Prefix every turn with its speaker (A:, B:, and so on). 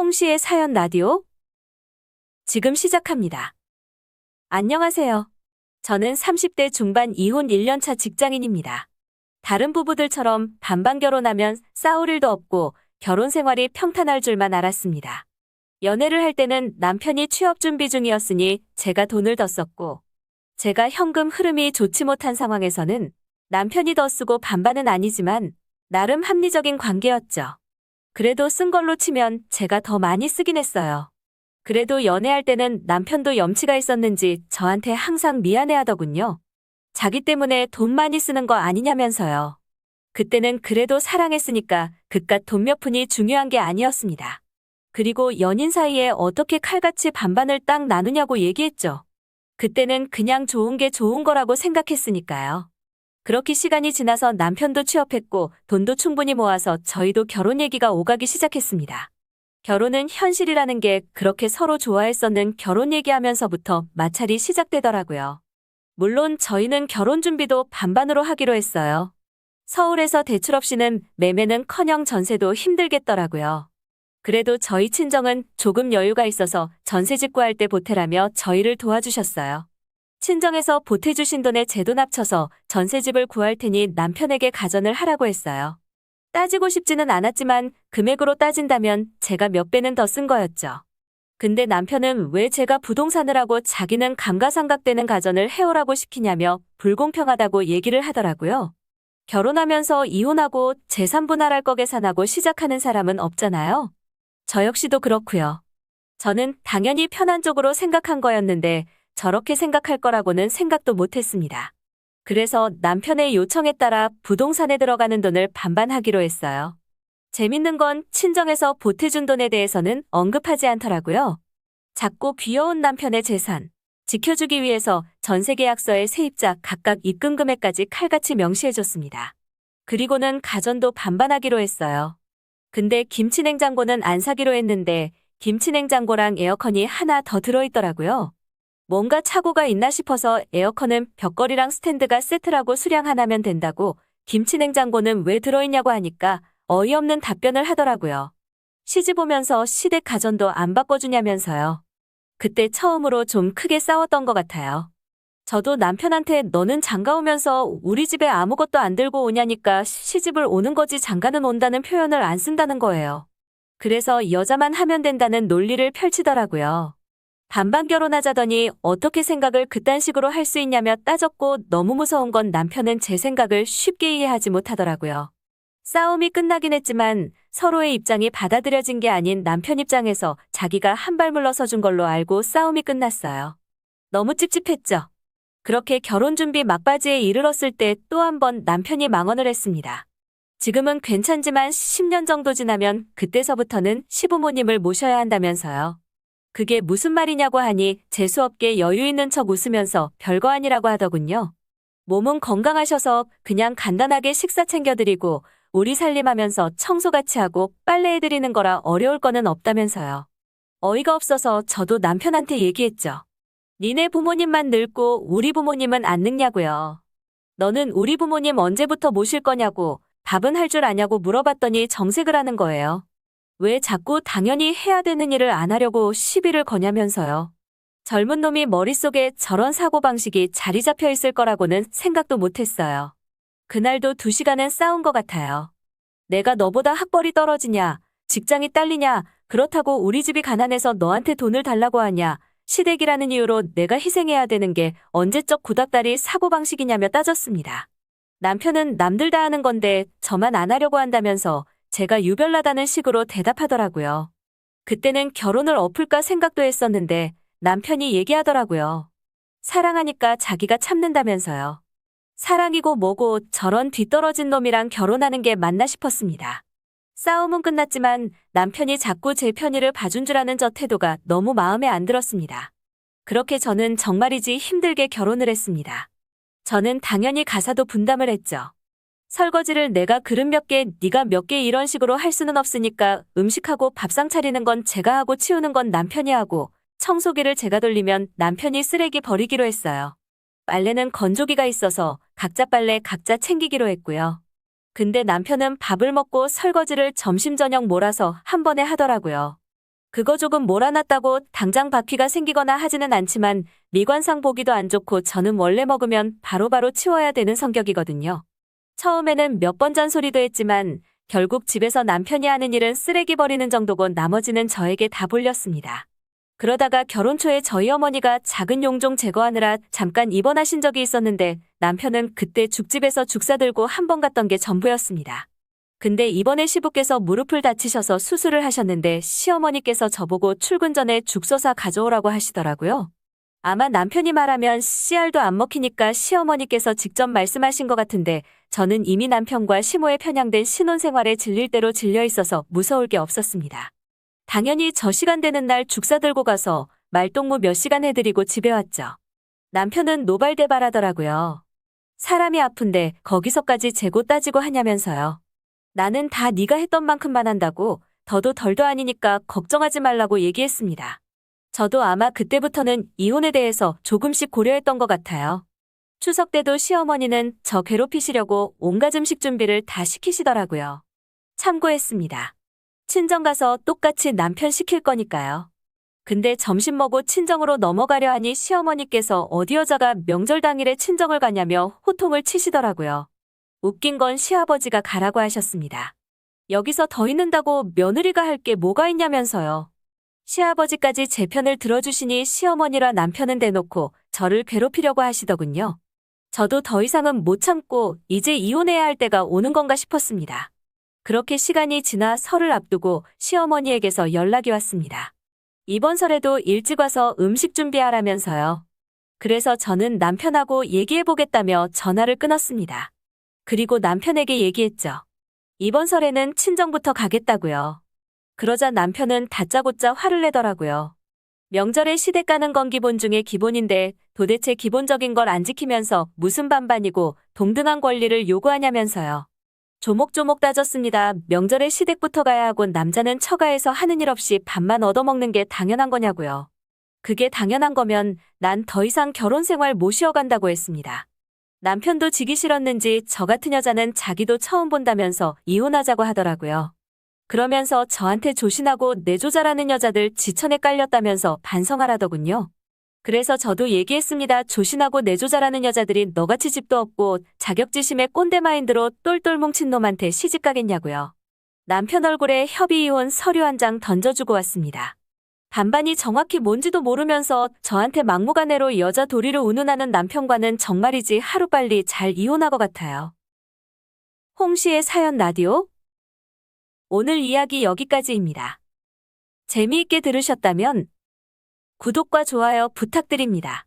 A: 홍시의 사연 라디오 지금 시작합니다. 안녕하세요. 저는 30대 중반 이혼 1년차 직장인입니다. 다른 부부들처럼 반반 결혼하면 싸울 일도 없고 결혼 생활이 평탄할 줄만 알았습니다. 연애를 할 때는 남편이 취업 준비 중이었으니 제가 돈을 더 썼고, 제가 현금 흐름이 좋지 못한 상황에서는 남편이 더 쓰고 반반은 아니지만 나름 합리적인 관계였죠. 그래도 쓴 걸로 치면 제가 더 많이 쓰긴 했어요. 그래도 연애할 때는 남편도 염치가 있었는지 저한테 항상 미안해하더군요. 자기 때문에 돈 많이 쓰는 거 아니냐면서요. 그때는 그래도 사랑했으니까 그깟 돈 몇 푼이 중요한 게 아니었습니다. 그리고 연인 사이에 어떻게 칼같이 반반을 딱 나누냐고 얘기했죠. 그때는 그냥 좋은 게 좋은 거라고 생각했으니까요. 그렇게 시간이 지나서 남편도 취업했고 돈도 충분히 모아서 저희도 결혼 얘기가 오가기 시작했습니다. 결혼은 현실이라는 게 그렇게 서로 좋아했었는 결혼 얘기하면서부터 마찰이 시작되더라고요. 물론 저희는 결혼 준비도 반반으로 하기로 했어요. 서울에서 대출 없이는 매매는커녕 전세도 힘들겠더라고요. 그래도 저희 친정은 조금 여유가 있어서 전세집 구할 때 보태라며 저희를 도와주셨어요. 친정에서 보태주신 돈에 제 돈 합쳐서 전세집을 구할 테니 남편에게 가전을 하라고 했어요. 따지고 싶지는 않았지만 금액으로 따진다면 제가 몇 배는 더 쓴 거였죠. 근데 남편은 왜 제가 부동산을 하고 자기는 감가상각되는 가전을 해오라고 시키냐며 불공평하다고 얘기를 하더라고요. 결혼하면서 이혼하고 재산 분할할 거 계산하고 시작하는 사람은 없잖아요. 저 역시도 그렇고요. 저는 당연히 편한 쪽으로 생각한 거였는데 저렇게 생각할 거라고는 생각도 못했습니다. 그래서 남편의 요청에 따라 부동산에 들어가는 돈을 반반 하기로 했어요. 재밌는 건 친정에서 보태준 돈에 대해서는 언급하지 않더라고요. 작고 귀여운 남편의 재산, 지켜주기 위해서 전세계약서에 세입자 각각 입금 금액까지 칼같이 명시해줬습니다. 그리고는 가전도 반반하기로 했어요. 근데 김치냉장고는 안 사기로 했는데 김치냉장고랑 에어컨이 하나 더 들어있더라고요. 뭔가 착오가 있나 싶어서 에어컨은 벽걸이랑 스탠드가 세트라고 수량 하나면 된다고 김치냉장고는 왜 들어있냐고 하니까 어이없는 답변을 하더라고요. 시집 오면서 시댁 가전도 안 바꿔주냐면서요. 그때 처음으로 좀 크게 싸웠던 것 같아요. 저도 남편한테 너는 장가 오면서 우리 집에 아무것도 안 들고 오냐니까 시집을 오는 거지 장가는 온다는 표현을 안 쓴다는 거예요. 그래서 여자만 하면 된다는 논리를 펼치더라고요. 반반 결혼하자더니 어떻게 생각을 그딴 식으로 할 수 있냐며 따졌고 너무 무서운 건 남편은 제 생각을 쉽게 이해하지 못하더라고요. 싸움이 끝나긴 했지만 서로의 입장이 받아들여진 게 아닌 남편 입장에서 자기가 한 발 물러서 준 걸로 알고 싸움이 끝났어요. 너무 찝찝했죠. 그렇게 결혼 준비 막바지에 이르렀을 때 또 한 번 남편이 망언을 했습니다. 지금은 괜찮지만 10년 정도 지나면 그때서부터는 시부모님을 모셔야 한다면서요. 그게 무슨 말이냐고 하니 재수없게 여유 있는 척 웃으면서 별거 아니라고 하더군요. 몸은 건강하셔서 그냥 간단하게 식사 챙겨드리고 우리 살림하면서 청소 같이 하고 빨래해드리는 거라 어려울 거는 없다면서요. 어이가 없어서 저도 남편한테 얘기했죠. 니네 부모님만 늙고 우리 부모님은 안 늙냐고요. 너는 우리 부모님 언제부터 모실 거냐고 밥은 할 줄 아냐고 물어봤더니 정색을 하는 거예요. 왜 자꾸 당연히 해야 되는 일을 안 하려고 시비를 거냐면서요. 젊은 놈이 머릿속에 저런 사고방식이 자리 잡혀 있을 거라고는 생각도 못했어요. 그날도 2시간은 싸운 것 같아요. 내가 너보다 학벌이 떨어지냐, 직장이 딸리냐, 그렇다고 우리 집이 가난해서 너한테 돈을 달라고 하냐, 시댁이라는 이유로 내가 희생해야 되는 게 언제적 구닥다리 사고방식이냐며 따졌습니다. 남편은 남들 다 하는 건데 저만 안 하려고 한다면서 제가 유별나다는 식으로 대답하더라고요. 그때는 결혼을 엎을까 생각도 했었는데 남편이 얘기하더라고요. 사랑하니까 자기가 참는다면서요. 사랑이고 뭐고 저런 뒤떨어진 놈이랑 결혼하는 게 맞나 싶었습니다. 싸움은 끝났지만 남편이 자꾸 제 편의를 봐준 줄 아는 저 태도가 너무 마음에 안 들었습니다. 그렇게 저는 정말이지 힘들게 결혼을 했습니다. 저는 당연히 가사도 분담을 했죠. 설거지를 내가 그릇 몇 개, 네가 몇 개 이런 식으로 할 수는 없으니까 음식하고 밥상 차리는 건 제가 하고 치우는 건 남편이 하고 청소기를 제가 돌리면 남편이 쓰레기 버리기로 했어요. 빨래는 건조기가 있어서 각자 빨래 각자 챙기기로 했고요. 근데 남편은 밥을 먹고 설거지를 점심 저녁 몰아서 한 번에 하더라고요. 그거 조금 몰아놨다고 당장 바퀴가 생기거나 하지는 않지만 미관상 보기도 안 좋고 저는 원래 먹으면 바로바로 치워야 되는 성격이거든요. 처음에는 몇 번 잔소리도 했지만 결국 집에서 남편이 하는 일은 쓰레기 버리는 정도고 나머지는 저에게 다 돌렸습니다. 그러다가 결혼 초에 저희 어머니가 작은 용종 제거하느라 잠깐 입원하신 적이 있었는데 남편은 그때 죽집에서 죽 사들고 한 번 갔던 게 전부였습니다. 근데 이번에 시부께서 무릎을 다치셔서 수술을 하셨는데 시어머니께서 저보고 출근 전에 죽서사 가져오라고 하시더라고요. 아마 남편이 말하면 씨알도 안 먹히니까 시어머니께서 직접 말씀하신 것 같은데 저는 이미 남편과 시모에 편향된 신혼생활에 질릴 대로 질려 있어서 무서울 게 없었습니다. 당연히 저 시간 되는 날 죽 사들고 가서 말동무 몇 시간 해드리고 집에 왔죠. 남편은 노발대발하더라고요. 사람이 아픈데 거기서까지 재고 따지고 하냐면서요. 나는 다 네가 했던 만큼만 한다고 더도 덜도 아니니까 걱정하지 말라고 얘기했습니다. 저도 아마 그때부터는 이혼에 대해서 조금씩 고려했던 것 같아요. 추석 때도 시어머니는 저 괴롭히시려고 온갖 음식 준비를 다 시키시더라고요. 참고했습니다. 친정 가서 똑같이 남편 시킬 거니까요. 근데 점심 먹고 친정으로 넘어가려 하니 시어머니께서 어디 여자가 명절 당일에 친정을 가냐며 호통을 치시더라고요. 웃긴 건 시아버지가 가라고 하셨습니다. 여기서 더 있는다고 며느리가 할 게 뭐가 있냐면서요. 시아버지까지 제 편을 들어주시니 시어머니라 남편은 대놓고 저를 괴롭히려고 하시더군요. 저도 더 이상은 못 참고 이제 이혼해야 할 때가 오는 건가 싶었습니다. 그렇게 시간이 지나 설을 앞두고 시어머니에게서 연락이 왔습니다. 이번 설에도 일찍 와서 음식 준비하라면서요. 그래서 저는 남편하고 얘기해보겠다며 전화를 끊었습니다. 그리고 남편에게 얘기했죠. 이번 설에는 친정부터 가겠다고요. 그러자 남편은 다짜고짜 화를 내더라고요. 명절에 시댁 가는 건 기본 중에 기본인데 도대체 기본적인 걸 안 지키면서 무슨 반반이고 동등한 권리를 요구하냐면서요. 조목조목 따졌습니다. 명절에 시댁부터 가야 하고 남자는 처가에서 하는 일 없이 밥만 얻어먹는 게 당연한 거냐고요. 그게 당연한 거면 난 더 이상 결혼 생활 못 이어간다고 했습니다. 남편도 지기 싫었는지 저 같은 여자는 자기도 처음 본다면서 이혼하자고 하더라고요. 그러면서 저한테 조신하고 내조잘하는 여자들 지천에 깔렸다면서 반성하라더군요. 그래서 저도 얘기했습니다. 조신하고 내조잘하는 여자들이 너같이 집도 없고 자격지심에 꼰대 마인드로 똘똘 뭉친 놈한테 시집 가겠냐고요. 남편 얼굴에 협의 이혼 서류 한 장 던져주고 왔습니다. 반반이 정확히 뭔지도 모르면서 저한테 막무가내로 여자 도리를 운운하는 남편과는 정말이지 하루빨리 잘 이혼하고 같아요. 홍시의 사연 라디오? 오늘 이야기 여기까지입니다. 재미있게 들으셨다면 구독과 좋아요 부탁드립니다.